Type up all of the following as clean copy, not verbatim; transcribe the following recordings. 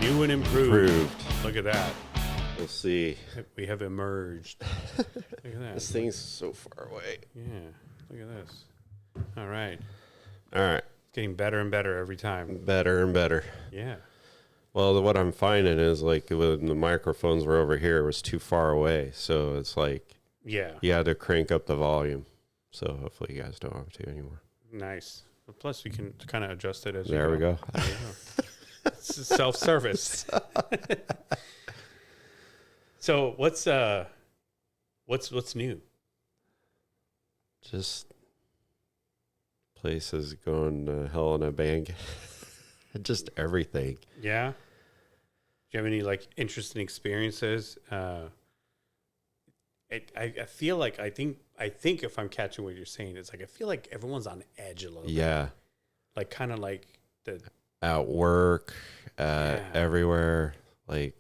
New and improved. Look at that. We'll see. We have emerged. Look at that. This thing's so far away. Yeah. Look at this. All right. All right. It's getting better and better every time. Better and better. Yeah. Well, what I'm finding is like when the microphones were over here, it was too far away. So it's like, Yeah. you had to crank up the volume. So hopefully you guys don't have to anymore. Nice. But plus, we can kind of adjust it as There we go. There you go. It's self-service. So what's new? Just places going to hell in a bang. Just everything. Yeah. Do you have any like interesting experiences? I feel like I think if I'm catching what you're saying, it's like I feel like everyone's on edge a little bit. Yeah. Like kind of like the At work, everywhere. Like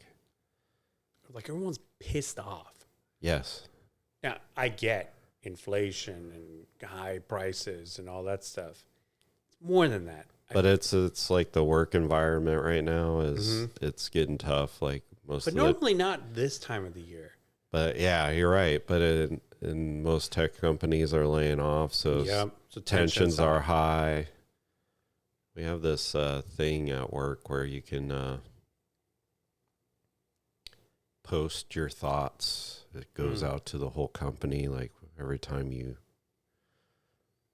everyone's pissed off. yes. Now I get inflation and high prices and all that stuff. It's more than that. But it's like the work environment right now is it's getting tough. Like most, but normally not this time of the year. But yeah, you're right. But in most tech companies are laying off, so So tensions are high. We have this thing at work where you can post your thoughts. It goes out to the whole company. Like every time you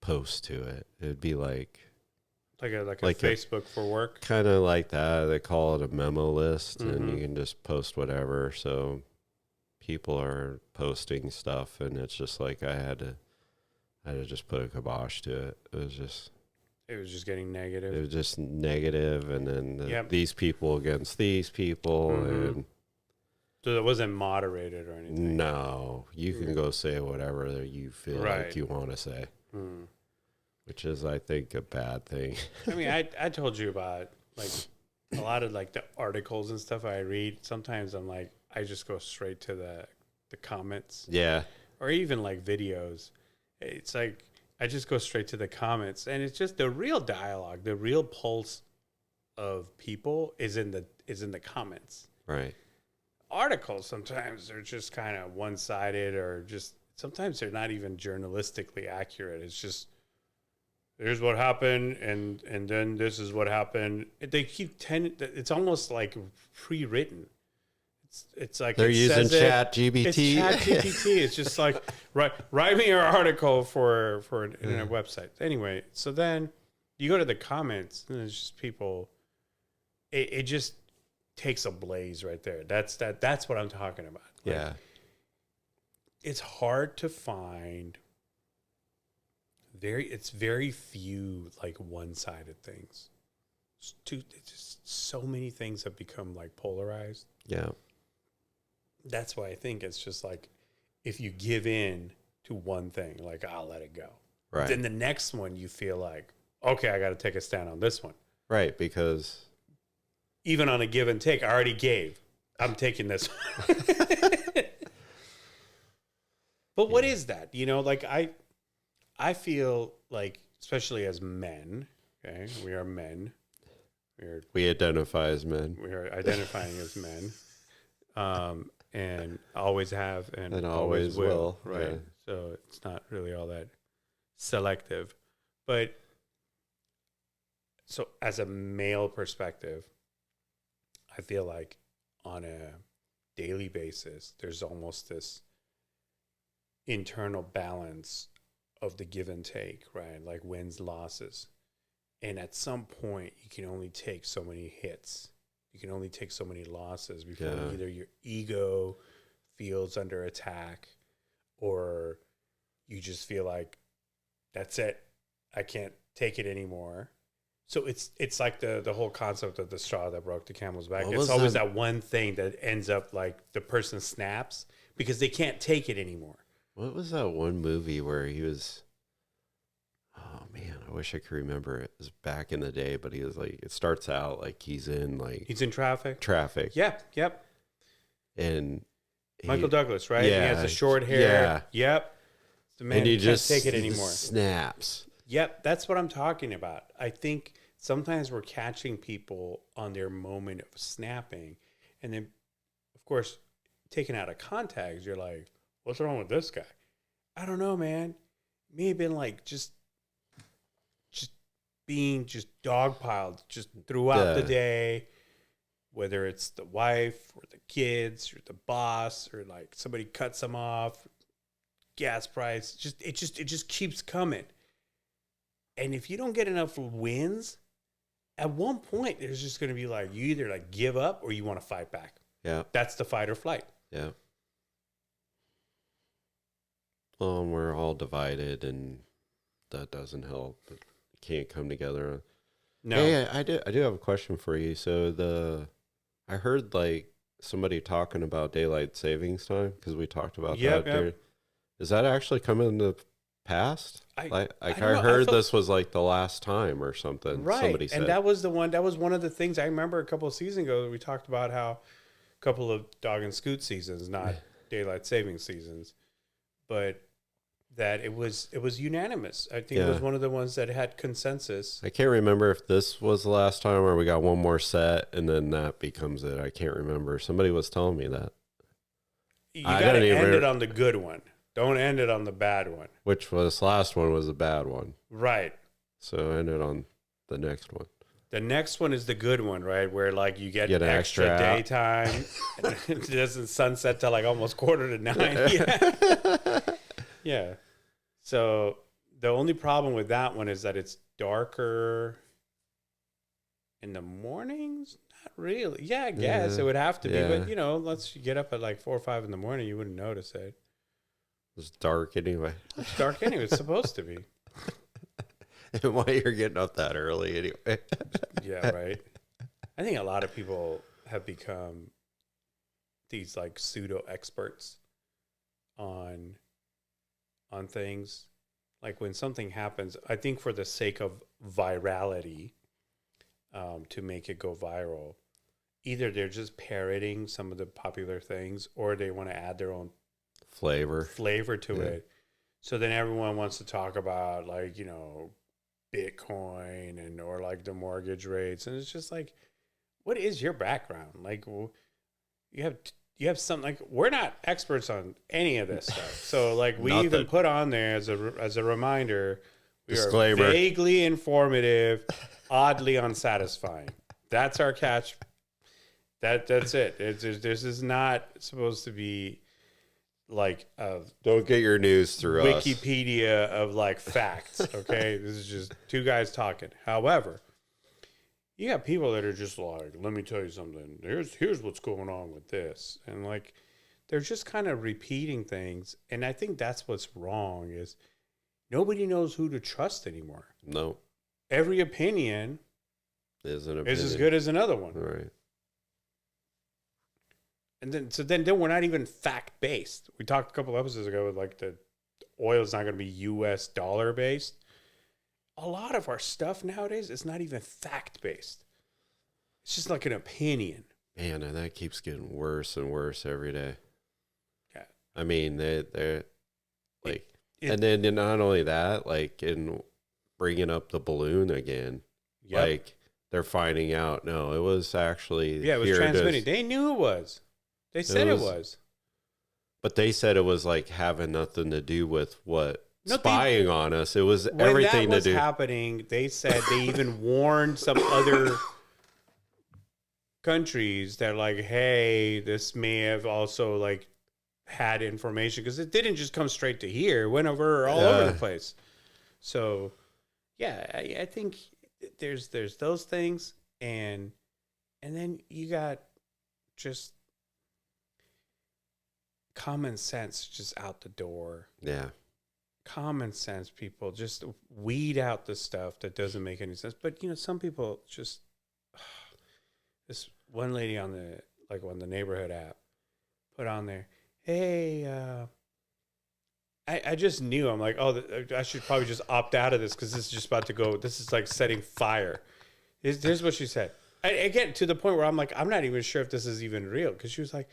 post to it, it'd be like a Facebook for work. kind of like that. They call it a memo list, and you can just post whatever. So people are posting stuff, and it's just like I had to just put a kibosh to it. It was just getting negative. It was just negative, and then these people against these people, and so it wasn't moderated or anything. no, you can go say whatever you feel like you want to say, which is, I think, a bad thing. I mean, I told you about like a lot of like the articles and stuff I read. Sometimes I'm like, I just go straight to the comments. Yeah. Or even like videos. It's like I just go straight to the comments, and it's just the real dialogue, the real pulse of people is in the comments. Right. Articles sometimes are just kind of one-sided, or just sometimes they're not even journalistically accurate. It's just here's what happened, and then this is what happened. They keep it's almost like pre-written. It's like they're using Chat GPT. It's Chat GPT. It's just like write me your article for an internet website. Anyway, so then you go to the comments, and it's just people. It just takes a blaze right there. That's what I'm talking about. Like, Yeah. It's hard to find. It's very few like one-sided things. It's just so many things have become like polarized. Yeah. That's why I think it's just like if you give in to one thing, like I'll let it go. Right. Then the next one you feel like, okay, I got to take a stand on this one. Right, because even on a give and take, I already gave. I'm taking this one. But what is that? You know, like I feel like, especially as men, okay, we are men. we identify as men. We are identifying as men. And always have and always will. Right. Yeah. So it's not really all that selective. But so as a male perspective, I feel like on a daily basis, there's almost this internal balance of the give and take, right? Like wins, losses. And at some point, you can only take so many hits. You can only take so many losses before either your ego feels under attack, or you just feel like that's it. I can't take it anymore. So it's like the whole concept of the straw that broke the camel's back. It's always that one thing that ends up like the person snaps because they can't take it anymore. What was that one movie where he was? Oh man, I wish I could remember it. It was back in the day, but he was like, it starts out like he's in traffic. Yep. And Michael Douglas, right? Yeah. He has the short hair. Yeah. Yep. The man and he can't just take it anymore. snaps. Yep, that's what I'm talking about. I think sometimes we're catching people on their moment of snapping. And then, of course, taken out of context, you're like, what's wrong with this guy? I don't know, man. May have been like just being just dogpiled just throughout the day, whether it's the wife or the kids or the boss or like somebody cuts them off, gas price, it just keeps coming. And if you don't get enough wins, at one point there's just going to be like, you either like give up or you want to fight back. Yeah. That's the fight or flight. Yeah. Well, and we're all divided, and that doesn't help. But can't come together. No. Hey, I do have a question for you. So I heard like somebody talking about daylight savings time, because we talked about that. Yep. Is that actually coming to past? I heard this was like the last time or something. Right. Somebody said. And that was one of the things I remember a couple of seasons ago that we talked about, how a couple of dog and scoot seasons, not daylight saving seasons, but that it was unanimous. I think it was one of the ones that had consensus. I can't remember if this was the last time or we got one more set and then that becomes it. I can't remember. Somebody was telling me that. You got to end it on the good one. Don't end it on the bad one. Which was last one was the bad one. Right. So end it on the next one. The next one is the good one, right? Where like you get extra daytime. It doesn't sunset till like almost 8:45. Yeah. So the only problem with that one is that it's darker in the mornings. Not really. Yeah, I guess it would have to be. But, let's get up at like 4 or 5 in the morning. You wouldn't notice it. It's dark anyway. It's dark anyway. It's supposed to be. And why you're getting up that early anyway. Yeah, right. I think a lot of people have become these like pseudo experts on things. Like when something happens, I think for the sake of virality, to make it go viral, either they're just parroting some of the popular things or they want to add their own flavor to it. So then everyone wants to talk about like, Bitcoin and or like the mortgage rates, and it's just like, what is your background? Like, you have something, like, we're not experts on any of this stuff. So like we even put on there as a reminder, we Disclaimer. Are vaguely informative, oddly unsatisfying. That's our catch. That's it. This is not supposed to be like don't get your news through Wikipedia of like facts. Okay, this is just two guys talking. However, you got people that are just like, let me tell you something. Here's what's going on with this, and like they're just kind of repeating things. And I think that's what's wrong, is nobody knows who to trust anymore. No, every opinion is as good as another one. All right. And then we're not even fact based. We talked a couple episodes ago with like the oil is not going to be US dollar based. A lot of our stuff nowadays is not even fact based. It's just like an opinion. Man, and that keeps getting worse and worse every day. Yeah. I mean, they're like, and then not only that, like in bringing up the balloon again, like they're finding out, no, it was actually, it was transmitting. They knew it was. They said it was. But they said it was like having nothing to do with spying on us. It was everything to do. When that was happening, they said they even warned some other countries that like, hey, this may have also like had information, because it didn't just come straight to here. It went over all over the place. So, yeah, I think there's those things, and then you got just common sense just out the door. Yeah. Common sense, people. Just weed out the stuff that doesn't make any sense. But, some people just... This one lady on the neighborhood app put on there, hey, I just knew. I'm like, oh, I should probably just opt out of this because this is just about to go... This is like setting fire. Here's what she said. Again, to the point where I'm like, I'm not even sure if this is even real, because she was like,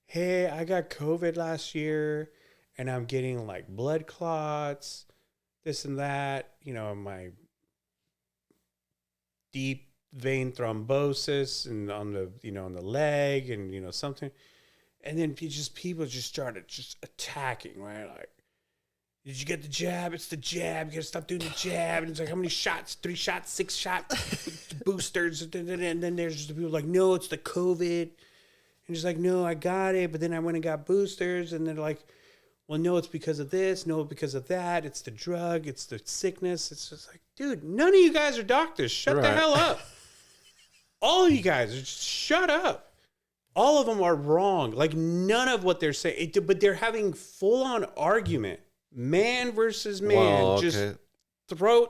hey, I got COVID last year and I'm getting like blood clots, this and that. My deep vein thrombosis and on the, on the leg and, something. And then people just started just attacking, right? Like, did you get the jab? It's the jab. You got to stop doing the jab. And it's like, how many shots? 3 shots, 6 shots, boosters. And then there's just the people like, no, it's the COVID. And it's like, no, I got it. But then I went and got boosters. And they're like, well, no, it's because of this. No, because of that. It's the drug. It's the sickness. It's just like, dude, none of you guys are doctors. Shut the hell up. All of you guys are just shut up. All of them are wrong. Like, none of what they're saying. But they're having full-on argument. Man versus man, just throat.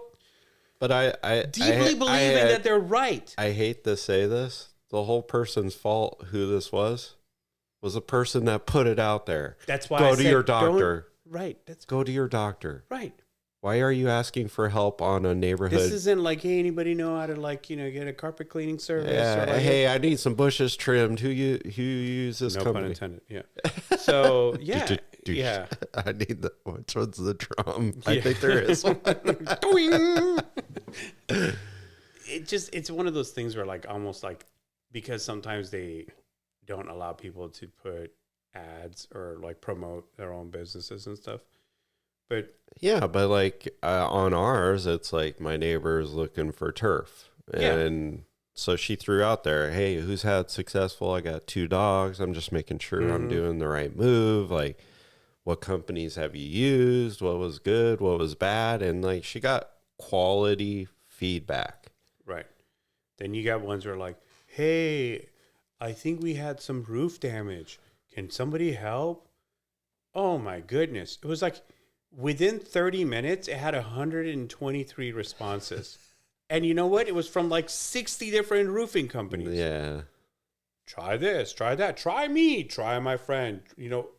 But I deeply believing that they're right. I hate to say this. The whole person's fault, who this was the person that put it out there. That's why go to your doctor. Right. Go to your doctor. Right. Why are you asking for help on a neighborhood? This isn't like, hey, anybody know how to get a carpet cleaning service? Yeah. Or like, hey, I need some bushes trimmed. Who uses this company? No pun intended. Yeah. So yeah. Yeah. I need which one's the drum? Yeah. I think there is one. It's one of those things where like almost like, because sometimes they don't allow people to put ads or like promote their own businesses and stuff. But yeah, but like on ours, it's like my neighbor is looking for turf. And so she threw out there, hey, who's had successful? I got 2 dogs. I'm just making sure I'm doing the right move. Like, what companies have you used? What was good? What was bad? And like, she got quality feedback. Right. Then you got ones where like, hey, I think we had some roof damage. Can somebody help? Oh my goodness. It was like, within 30 minutes, it had 123 responses. And you know what? It was from like 60 different roofing companies. Yeah. Try this, try that, try me, try my friend.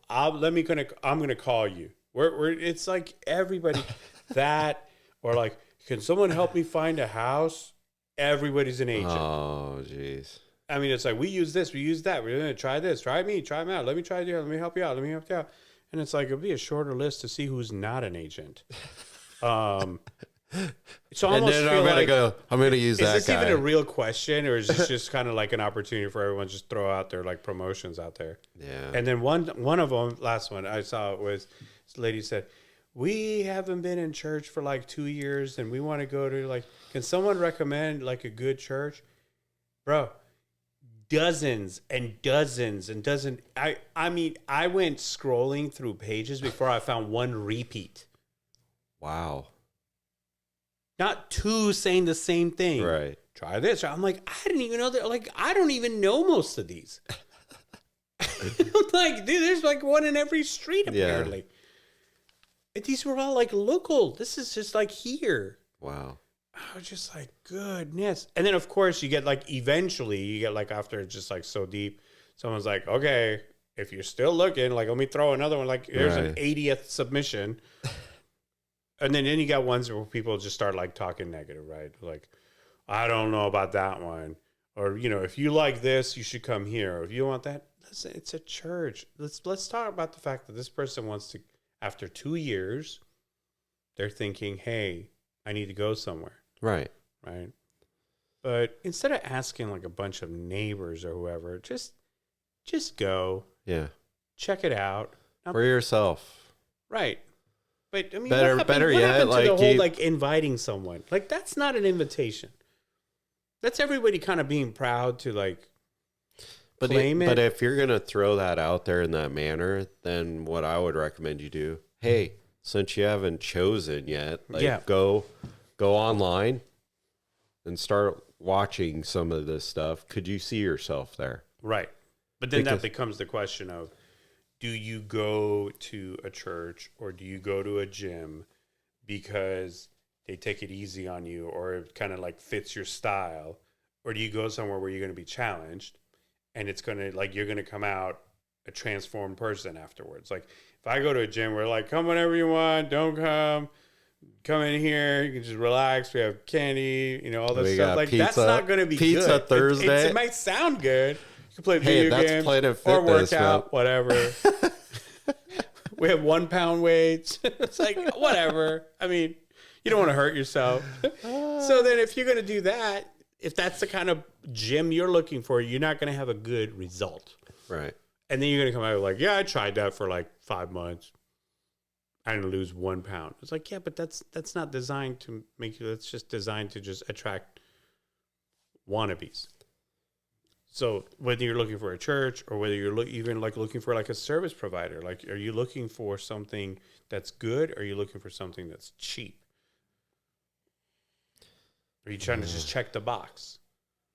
I'm going to call you. It's like everybody that, or like, can someone help me find a house? Everybody's an agent. Oh, jeez. I mean, it's like, we use this, we use that. We're going to try this, try me, try me out. Let me try you. Let me help you out. Let me help you out. And it's like, it'll be a shorter list to see who's not an agent. So I almost feel like, I'm going to use that guy. Is this even a real question, or is this just kind of like an opportunity for everyone to just throw out their like promotions out there? Yeah. And then one of them, last one I saw was, this lady said, we haven't been in church for like 2 years and we want to go to like, can someone recommend like a good church? Bro, dozens and dozens and dozens. I mean, I went scrolling through pages before I found one repeat. Wow. Not 2 saying the same thing. Right. Try this. I'm like, I didn't even know that. Like, I don't even know most of these. I'm like, dude, there's like one in every street apparently. Yeah. And these were all like local. This is just like here. Wow. I was just like, goodness. And then, of course, you get like, eventually, you get like, after it's just like so deep, someone's like, okay, if you're still looking, like, let me throw another one. Like, here's an 80th submission. And then you got ones where people just start like talking negative, right? Like, I don't know about that one. Or, if you like this, you should come here. Or if you want that, listen, it's a church. Let's talk about the fact that this person wants to, after 2 years, they're thinking, hey, I need to go somewhere. Right. Right. But instead of asking like a bunch of neighbors or whoever, just go. Yeah. Check it out. For yourself. Right. But I mean, better what yet, happened like to the whole like inviting someone? Like, that's not an invitation. That's everybody kind of being proud to like claim it. But if you're gonna throw that out there in that manner, then what I would recommend you do, hey, since you haven't chosen yet, like go online and start watching some of this stuff. Could you see yourself there? Right. But then that becomes the question of, do you go to a church or do you go to a gym because they take it easy on you or it kind of like fits your style? Or do you go somewhere where you're going to be challenged and it's going to like, you're going to come out a transformed person afterwards? Like, if I go to a gym, we're like, come whenever you want, don't come in here, you can just relax. We have candy, all this stuff. Like, pizza, that's not going to be pizza good. Thursday. It might sound good. You can play video games or work out, whatever. We have 1 pound weights. It's like, whatever. I mean, you don't want to hurt yourself. So then if you're going to do that, if that's the kind of gym you're looking for, you're not going to have a good result. Right. And then you're going to come out like, yeah, I tried that for like 5 months. I didn't lose 1 pound. It's like, yeah, but that's not designed to make you. It's just designed to just attract wannabes. So whether you're looking for a church or whether you're even like looking for like a service provider, like, are you looking for something that's good? Or are you looking for something that's cheap? Are you trying to just check the box?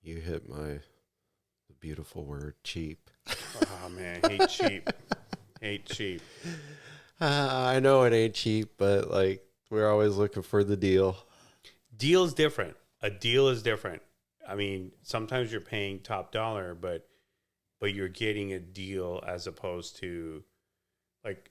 You hit the beautiful word, cheap. Oh man, hate cheap. Hate cheap. I know it ain't cheap, but like we're always looking for the deal. Deal's different. A deal is different. I mean, sometimes you're paying top dollar, but you're getting a deal as opposed to like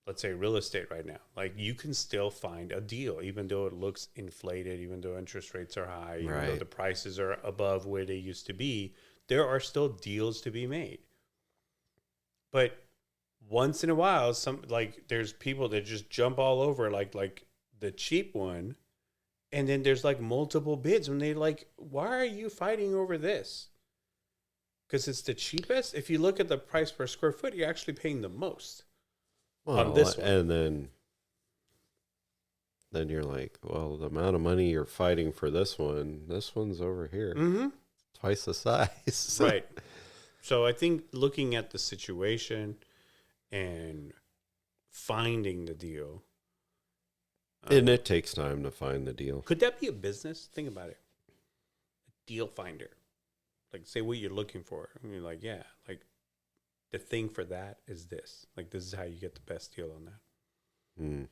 let's say real estate right now. Like you can still find a deal even though it looks inflated, even though interest rates are high, even though the prices are above where they used to be. There are still deals to be made. But once in a while, there's people that just jump all over like the cheap one, and then there's like multiple bids when they like, why are you fighting over this? Because it's the cheapest. If you look at the price per square foot, you're actually paying the most on this one. And then you're like, well, the amount of money you're fighting for this one's over here. Mm-hmm. Twice the size. Right. So I think looking at the situation and finding the deal. And it takes time to find the deal. Could that be a business? Think about it. A deal finder. Like, say what you're looking for. And you're like, yeah, like the thing for that is this. Like, this is how you get the best deal on that.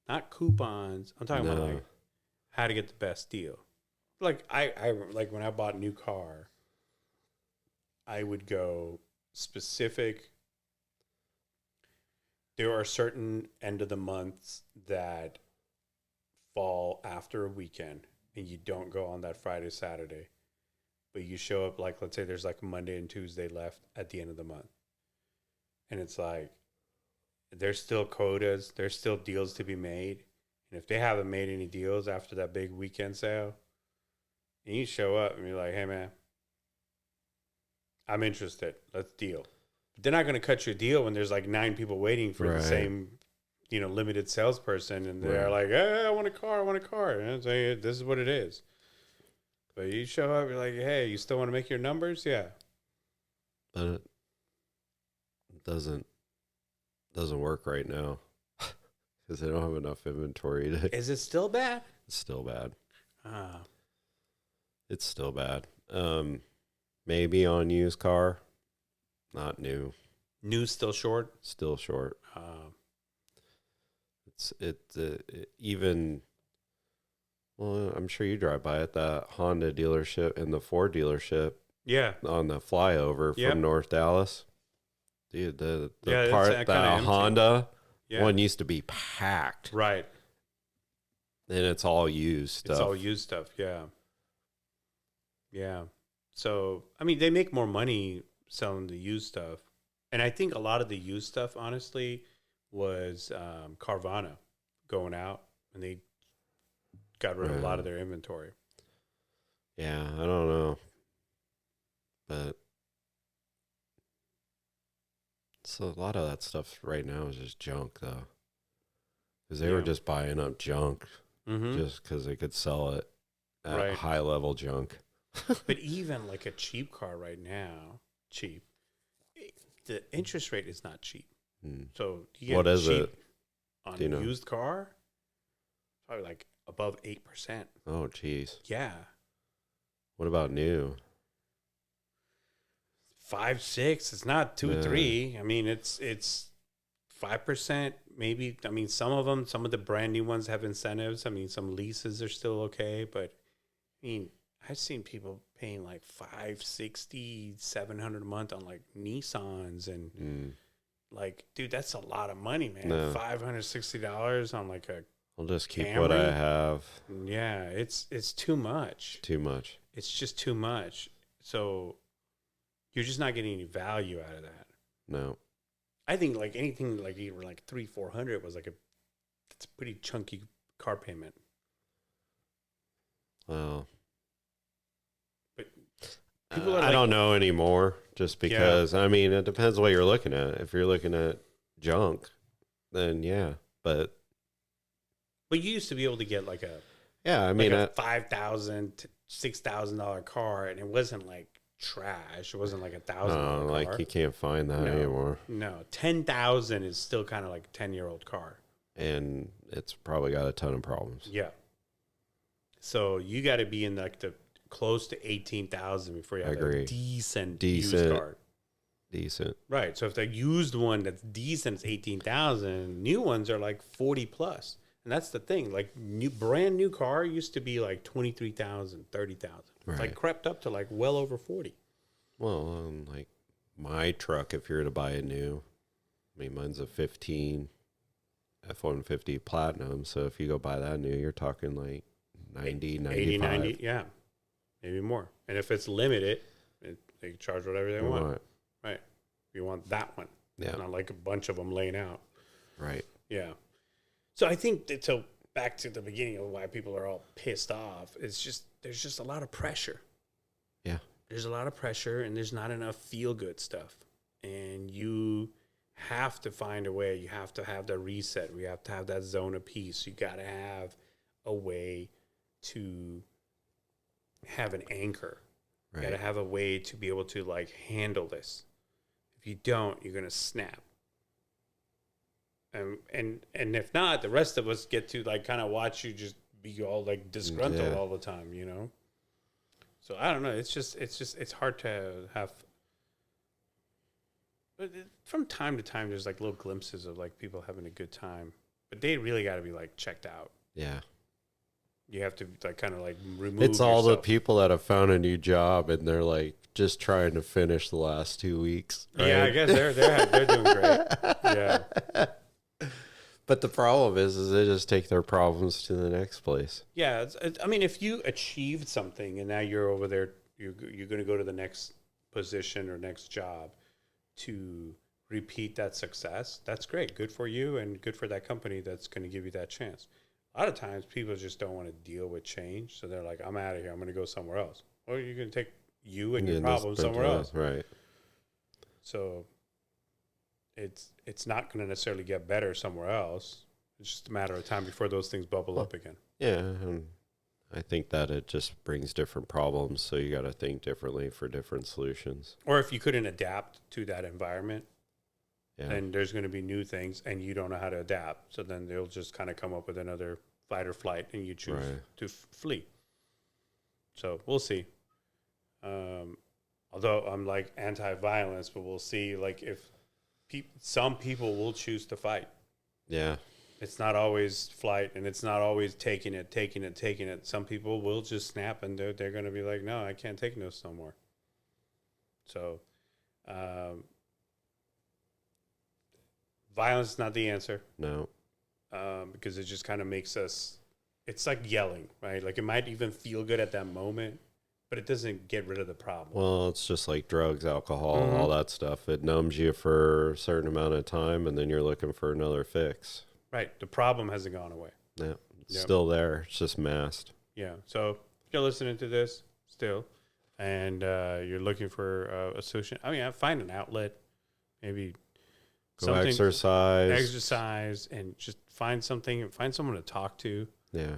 Not coupons. I'm talking about like how to get the best deal. Like I like when I bought a new car, I would go specific. There are certain end of the months that fall after a weekend and you don't go on that Friday, Saturday, but you show up like, let's say there's like Monday and Tuesday left at the end of the month. And it's like, there's still quotas, there's still deals to be made. And if they haven't made any deals after that big weekend sale, and you show up and you're like, hey man, I'm interested, let's deal. They're not going to cut you a deal when there's like 9 people waiting for the same, limited salesperson. And they're like, hey, I want a car. And I say, this is what it is. But you show up, you're like, hey, you still want to make your numbers? Yeah. But it doesn't work right now because they don't have enough inventory. Is it still bad? It's still bad. It's still bad. Maybe on used car. Not new. New still short? Still short. Even, well, I'm sure you drive by at that Honda dealership and the Ford dealership. Yeah. On the flyover from North Dallas. Dude, the part that Honda one used to be packed. Right. And it's all used stuff. It's all used stuff, yeah. Yeah. So, I mean, they make more money selling the used stuff. And I think a lot of the used stuff, honestly, was Carvana going out and they got rid of a lot of their inventory. Yeah, I don't know. But so a lot of that stuff right now is just junk, though. Because they were just buying up junk just because they could sell it at high-level junk. But even like a cheap car right now, the interest rate is not cheap. So you get what is cheap it on a used car? Probably like above 8%. Oh, geez. Yeah. What about new? 5, 6. It's not 2, 3. I mean, it's 5%, maybe. I mean, some of the brand new ones have incentives. I mean, some leases are still okay, but I mean, I've seen people paying like $560, $700 a month on like Nissans and like, dude, that's a lot of money, man. No. $560 on like a I'll just keep Camry. what I have. Yeah, it's too much. Too much. It's just too much. So you're just not getting any value out of that. No. I think like anything like even like $300-$400 was like it's a pretty chunky car payment. Well, people are I like, don't know anymore, just because, I mean, it depends what you're looking at. If you're looking at junk, then yeah, but you used to be able to get like a I mean, like a $5,000 to $6,000 car, and it wasn't like trash. It wasn't like $1,000 car. like you can't find that anymore. No, 10,000 is still kind of like a 10-year-old car, and it's probably got a ton of problems. Yeah. So you got to be in like the close to 18,000 before you have a decent used car. Decent. Right. So if the used one that's decent is 18,000, new ones are like 40 plus. And that's the thing. Like brand new car used to be like 23,000, 30,000. Right. It's like crept up to like well over 40. Well, like my truck, if you're to buy a new, I mean, mine's a 15 F-150 Platinum. So if you go buy that new, you're talking like 90, 95. 80, 90, yeah. Maybe more. And if it's limited, they can charge whatever they want. Right. You want that one. Yeah. Not like a bunch of them laying out. Right. Yeah. So I think that, so back to the beginning of why people are all pissed off, it's just, there's just a lot of pressure. Yeah. There's a lot of pressure, and there's not enough feel-good stuff. And you have to find a way. You have to have the reset. We have to have that zone of peace. You got to have a way to have an anchor. Right. You got to have a way to be able to like handle this. If you don't, you're going to snap. And if not, the rest of us get to like kind of watch you just be all like disgruntled all the time, you know? So I don't know. It's hard to have. But from time to time, there's like little glimpses of like people having a good time, but they really got to be like checked out. Yeah. You have to like kind of like remove. It's all yourself. the people that have found a new job and they're like just trying to finish the last 2 weeks. Right? Yeah, I guess they're doing great. Yeah. But the problem is they just take their problems to the next place. Yeah, I mean, if you achieved something and now you're over there, you're going to go to the next position or next job to repeat that success. That's great. Good for you and good for that company that's going to give you that chance. A lot of times people just don't want to deal with change, so they're like, "I'm out of here. I'm going to go somewhere else." Or you're going to take you and your problem somewhere else, right? So it's not going to necessarily get better somewhere else. It's just a matter of time before those things bubble up again. Yeah, and I think that it just brings different problems, so you got to think differently for different solutions. Or if you couldn't adapt to that environment, then there's going to be new things, and you don't know how to adapt. So then they'll just kind of come up with another fight or flight, and you choose to flee. So we'll see. Although I'm like anti-violence, but we'll see. Like if some people will choose to fight. Yeah. It's not always flight, and it's not always taking it. Some people will just snap, and they're going to be like, no, I can't take this no more. So violence is not the answer. No. Because it just kind of makes us, it's like yelling, right? Like it might even feel good at that moment, but it doesn't get rid of the problem. Well, it's just like drugs, alcohol, all that stuff. It numbs you for a certain amount of time, and then you're looking for another fix. Right. The problem hasn't gone away. Yeah. It's still there. It's just masked. Yeah. So if you're listening to this still, and you're looking for a solution, I mean, find an outlet, maybe go exercise, and just find something and find someone to talk to. Yeah.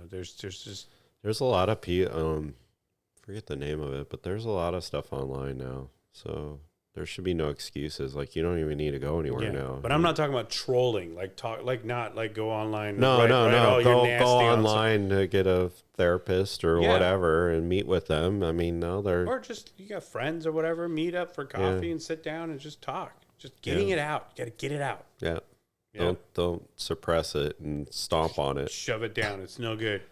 There's a lot of forget the name of it, but there's a lot of stuff online now. So there should be no excuses. Like you don't even need to go anywhere now. But I'm not talking about trolling. Not go online. No. Go online to get a therapist or whatever and meet with them. I mean, or just you got friends or whatever. Meet up for coffee and sit down and just talk. Just getting it out. Got to get it out. Yeah. Don't suppress it and stomp on it. Shove it down. It's no good.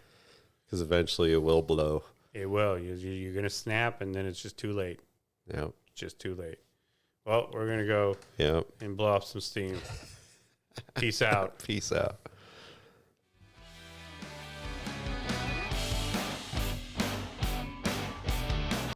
Because eventually it will blow. It will. You're going to snap, and then it's just too late. Yeah. Just too late. Well, we're going to go and blow off some steam. Peace out. Peace out.